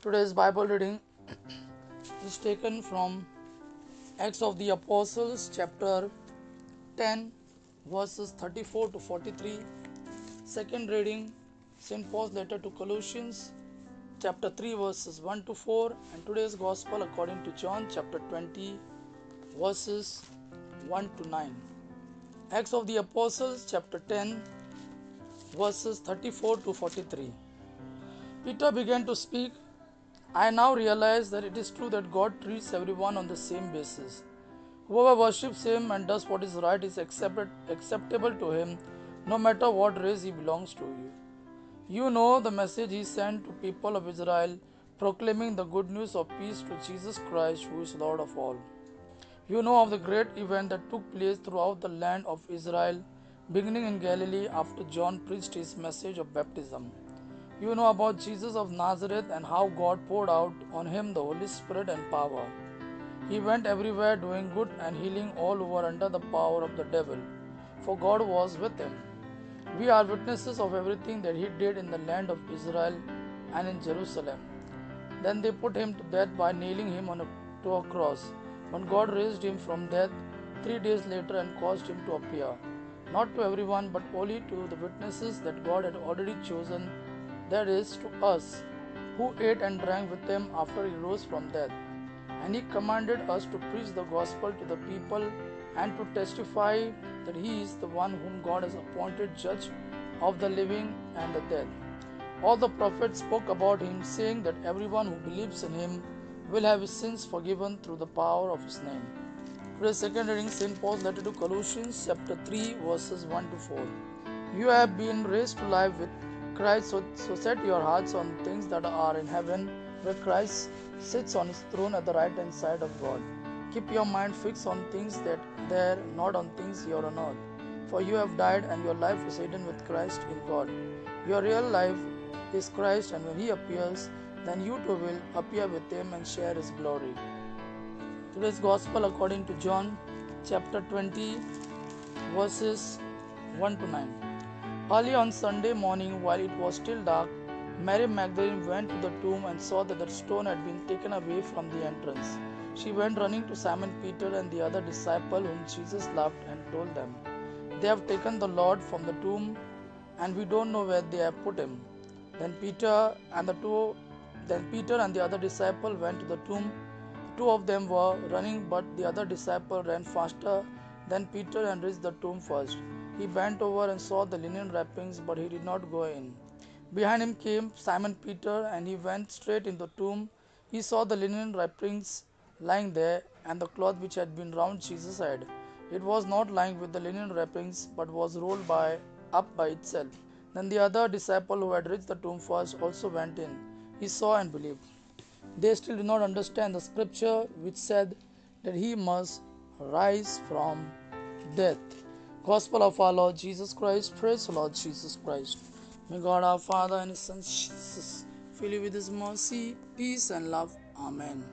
Today's Bible reading is taken from Acts of the Apostles, chapter 10, verses 34 to 43. Second reading, St. Paul's letter to Colossians, chapter 3, verses 1 to 4. And today's Gospel according to John, chapter 20, verses 1 to 9. Acts of the Apostles, chapter 10, verses 34 to 43. Peter began to speak. I now realize that it is true that God treats everyone on the same basis. Whoever worships Him and does what is right is acceptable to Him, no matter what race he belongs to. You know the message He sent to people of Israel, proclaiming the good news of peace to Jesus Christ, who is Lord of all. You know of the great event that took place throughout the land of Israel, beginning in Galilee after John preached his message of baptism. You know about Jesus of Nazareth and how God poured out on him the Holy Spirit and power. He went everywhere doing good and healing all who were under the power of the devil, for God was with him. We are witnesses of everything that he did in the land of Israel and in Jerusalem. Then they put him to death by nailing him to a cross. When God raised him from death 3 days later and caused him to appear, not to everyone but only to the witnesses that God had already chosen, that is, to us, who ate and drank with him after he rose from death. And he commanded us to preach the gospel to the people and to testify that he is the one whom God has appointed judge of the living and the dead. All the prophets spoke about him, saying that everyone who believes in him will have his sins forgiven through the power of his name. Today's second reading, St. Paul's letter to Colossians, chapter 3, verses 1 to 4. You have been raised to life with Christ, so set your hearts on things that are in heaven, where Christ sits on his throne at the right hand side of God. Keep your mind fixed on things that there, not on things here on earth. For you have died, and your life is hidden with Christ in God. Your real life is Christ, and when he appears, then you too will appear with him and share his glory. Today's Gospel according to John, chapter 20, verses 1 to 9. Early on Sunday morning, while it was still dark, Mary Magdalene went to the tomb and saw that the stone had been taken away from the entrance. She went running to Simon Peter and the other disciple whom Jesus loved and told them, "They have taken the Lord from the tomb, and we don't know where they have put him." Then Peter and the other disciple went to the tomb. The two of them were running, but the other disciple ran faster than Peter and reached the tomb first. He bent over and saw the linen wrappings, but he did not go in. Behind him came Simon Peter, and he went straight into the tomb. He saw the linen wrappings lying there, and the cloth which had been round Jesus' head. It was not lying with the linen wrappings, but was rolled up by itself. Then the other disciple who had reached the tomb first also went in. He saw and believed. They still did not understand the scripture which said that he must rise from death. Gospel of our Lord Jesus Christ. Praise the Lord Jesus Christ. May God our Father and His Son Jesus fill you with His mercy, peace and love. Amen.